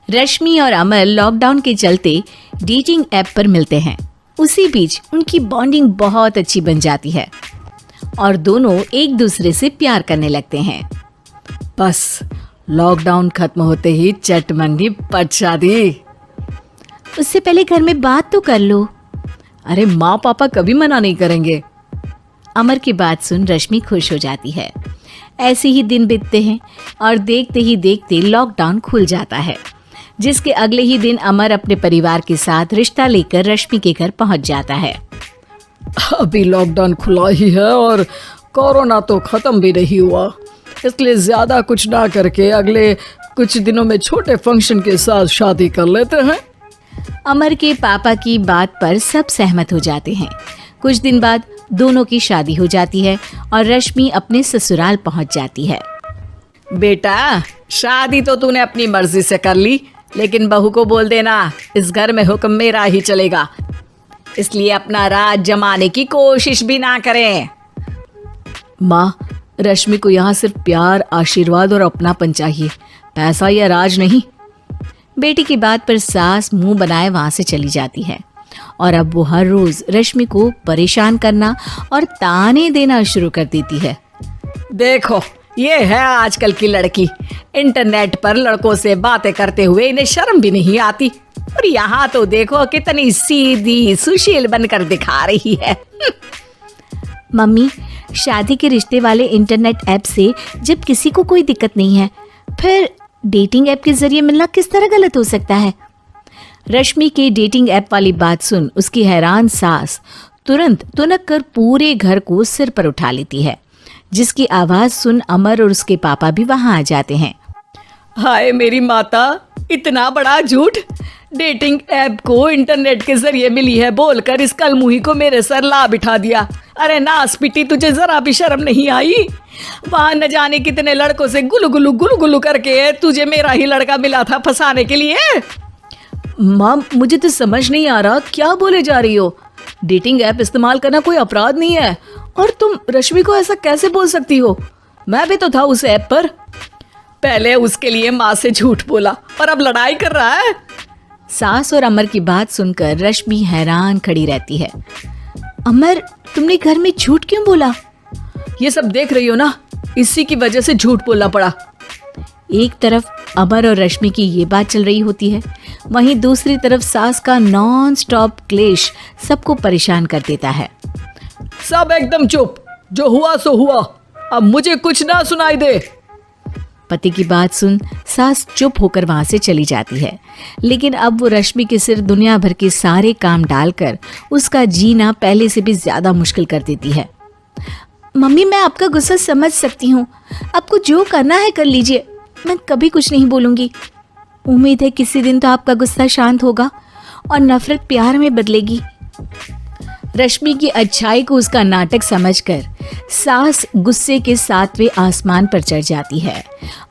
रश्मि और अमर लॉकडाउन के चलते डेटिंग ऐप पर मिलते हैं। उसी बीच उनकी बॉन्डिंग बहुत अच्छी बन जाती है और दोनों एक दूसरे से प्यार करने लगते हैं। बस लॉकडाउन खत्म होते ही चट मंडी पट शादी। उससे पहले घर में बात तो कर लो। अरे माँ पापा कभी मना नहीं करेंगे। अमर की बात सुन रश्मि खुश हो जाती है। ऐसे ही दिन बीतते हैं और देखते ही देखते लॉकडाउन खुल जाता है, जिसके अगले ही दिन अमर अपने परिवार के साथ रिश्ता लेकर रश्मि के घर पहुंच जाता है। अभी लॉकडाउन खुला ही है और कोरोना तो खत्म भी नहीं हुआ, इसलिए ज्यादा कुछ ना करके अगले कुछ दिनों में छोटे फंक्शन के साथ शादी कर लेते हैं। अमर के पापा की बात पर सब सहमत हो जाते हैं। कुछ दिन बाद दोनों की शादी हो जाती है और रश्मि अपने ससुराल पहुंच जाती है। बेटा, शादी तो तूने अपनी मर्जी से कर ली, लेकिन बहू को बोल देना इस घर में हुक्म मेरा ही चलेगा, इसलिए अपना राज जमाने की कोशिश भी ना करें। माँ, रश्मि को यहाँ सिर्फ प्यार, आशीर्वाद और अपनापन चाहिए, पैसा या राज नहीं। बेटी की बात पर सास मुंह बनाए वहां से चली जाती है और अब वो हर रोज रश्मि को परेशान करना और ताने देना शुरू कर देती है। देखो, ये है आजकल की लड़की, इंटरनेट पर लड़कों से बातें करते हुए इन्हें शर्म भी नहीं आती, और यहाँ तो देखो कितनी सीधी सुशील बनकर दिखा रही है। मम्मी, शादी के रिश्ते वाले इंटरनेट ऐप से जब किसी को कोई दिक्कत नहीं है, फिर डेटिंग ऐप के जरिए मिलना किस तरह गलत हो सकता है? रश्मि के डेटिंग ऐप वाली बात सुन उसकी हैरान सास तुरंत तुनक कर पूरे घर को सिर पर उठा लेती है, जिसकी आवाज सुन अमर और उसके पापा भी वहां आ जाते हैं। हाय मेरी माता, इतना बड़ा झूठ! डेटिंग ऐप को इंटरनेट के जरिए मिली है बोलकर इस कलमुही को मेरे सर ला बिठा दिया। अरे नास पिटी, तुझे जरा भी शर्म नहीं आई? वहां न जाने कितने लड़कों से गुलु गुलु करके तुझे मेरा ही लड़का मिला था फंसाने के लिए। माँ, मुझे तो समझ नहीं आ रहा क्या बोले जा रही हो। डेटिंग ऐप इस्तेमाल करना कोई अपराध नहीं है, और तुम रश्मि को ऐसा कैसे बोल सकती हो? मैं भी तो था उस ऐप पर। पहले उसके लिए माँ से झूठ बोला और अब लड़ाई कर रहा है। सास और अमर की बात सुनकर रश्मि हैरान खड़ी रहती है। अमर, तुमने घर में झूठ क्यों बोला? ये सब देख रही हो ना, इसी की वजह से झूठ बोलना पड़ा। एक तरफ अमर और रश्मि की ये बात चल रही होती है, वहीं दूसरी तरफ सास का नॉन स्टॉप क्लेश सबको परेशान कर देता है। सब एकदम चुप, जो हुआ सो हुआ, अब मुझे कुछ ना सुनाई दे। पति की बात सुन सास चुप होकर वहां से चली जाती है, लेकिन अब वो रश्मि के सिर दुनिया भर के सारे काम डालकर उसका जीना पहले से भी ज्यादा मुश्किल कर देती है। मम्मी, मैं आपका गुस्सा समझ सकती हूँ, आपको जो करना है कर लीजिए, मैं कभी कुछ नहीं बोलूंगी। उम्मीद है किसी दिन तो आपका गुस्सा शांत होगा और नफरत प्यार में बदलेगी। रश्मि की अच्छाई को उसका नाटक समझकर सास गुस्से के 7वें आसमान पर चढ़ जाती है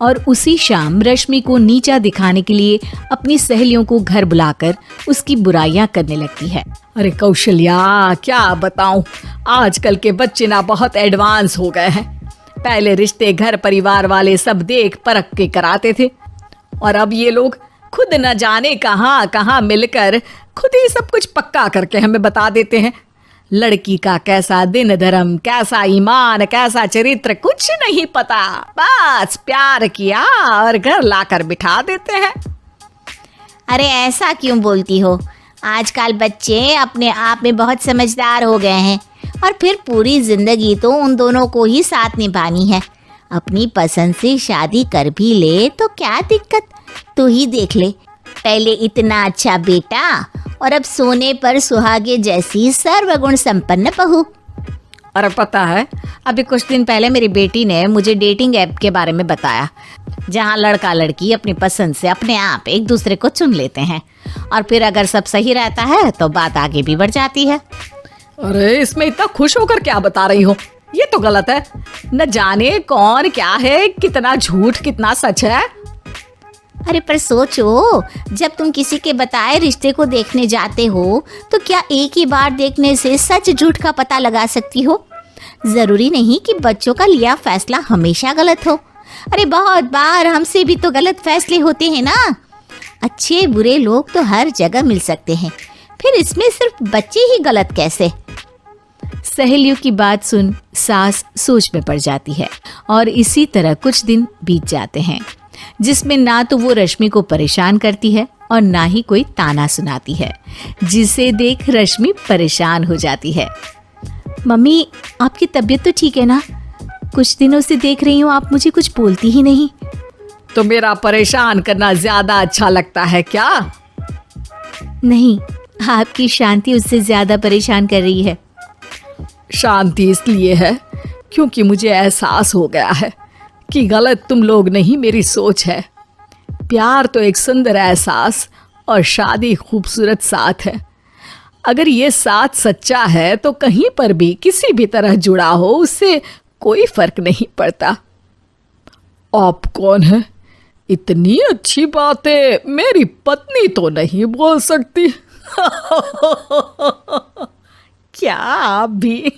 और उसी शाम रश्मि को नीचा दिखाने के लिए अपनी सहेलियों को घर बुलाकर उसकी बुराइयां करने लगती है। अरे कौशल्या, क्या बताऊं, आजकल के बच्चे ना बहुत एडवांस हो गए हैं। पहले रिश्ते घर परिवार वाले सब देख परख के कराते थे, और अब ये लोग खुद न जाने कहाँ कहाँ मिलकर खुद ही सब कुछ पक्का करके हमें बता देते हैं। लड़की का कैसा दिन धर्म, कैसा ईमान, कैसा चरित्र कुछ नहीं पता, बस प्यार किया और घर लाकर बिठा देते हैं। अरे ऐसा क्यों बोलती हो? आजकल बच्चे अपने आप में बहुत समझदार हो गए हैं, और फिर पूरी जिंदगी तो उन दोनों को ही साथ निभानी है। अपनी पसंद से शादी कर भी ले तो क्या दिक्कत? तू ही देख ले, पहले इतना अच्छा बेटा और अब सोने पर सुहागे जैसी सर्वगुण संपन्न बहू। अरे पता है, अभी कुछ दिन पहले मेरी बेटी ने मुझे डेटिंग ऐप के बारे में बताया, जहाँ लड़का लड़की अपनी पसंद से अपने आप एक दूसरे को चुन लेते हैं, और फिर अगर सब सही रहता है तो बात आगे भी बढ़ जाती है। अरे इसमें इतना खुश होकर क्या बता रही हो? ये तो गलत है। न जाने कौन क्या है, कितना झूठ कितना सच है। अरे पर सोचो, जब तुम किसी के बताए रिश्ते को देखने जाते हो तो क्या एक ही बार देखने से सच झूठ का पता लगा सकती हो? जरूरी नहीं कि बच्चों का लिया फैसला हमेशा गलत हो। अरे बहुत बार हमसे भी तो गलत फैसले होते हैं ना। अच्छे बुरे लोग तो हर जगह मिल सकते हैं, फिर इसमें सिर्फ बच्चे ही गलत कैसे? सहेलियों की बात सुन सास सोच में पड़ जाती है और इसी तरह कुछ दिन बीत जाते हैं, जिसमें ना तो वो रश्मि को परेशान करती है और ना ही कोई ताना सुनाती है, जिसे देख रश्मि परेशान हो जाती है। मम्मी, आपकी तबीयत तो ठीक है ना? कुछ दिनों से देख रही हूँ आप मुझे कुछ बोलती ही नहीं। तो मेरा परेशान करना ज्यादा अच्छा लगता है क्या? नहीं, आपकी शांति उससे ज्यादा परेशान कर रही है। शांति इसलिए है क्योंकि मुझे एहसास हो गया है कि गलत तुम लोग नहीं, मेरी सोच है। प्यार तो एक सुंदर एहसास और शादी खूबसूरत साथ है। अगर ये साथ सच्चा है तो कहीं पर भी किसी भी तरह जुड़ा हो, उससे कोई फर्क नहीं पड़ता। आप कौन है? इतनी अच्छी बातें मेरी पत्नी तो नहीं बोल सकती। क्या आप भी?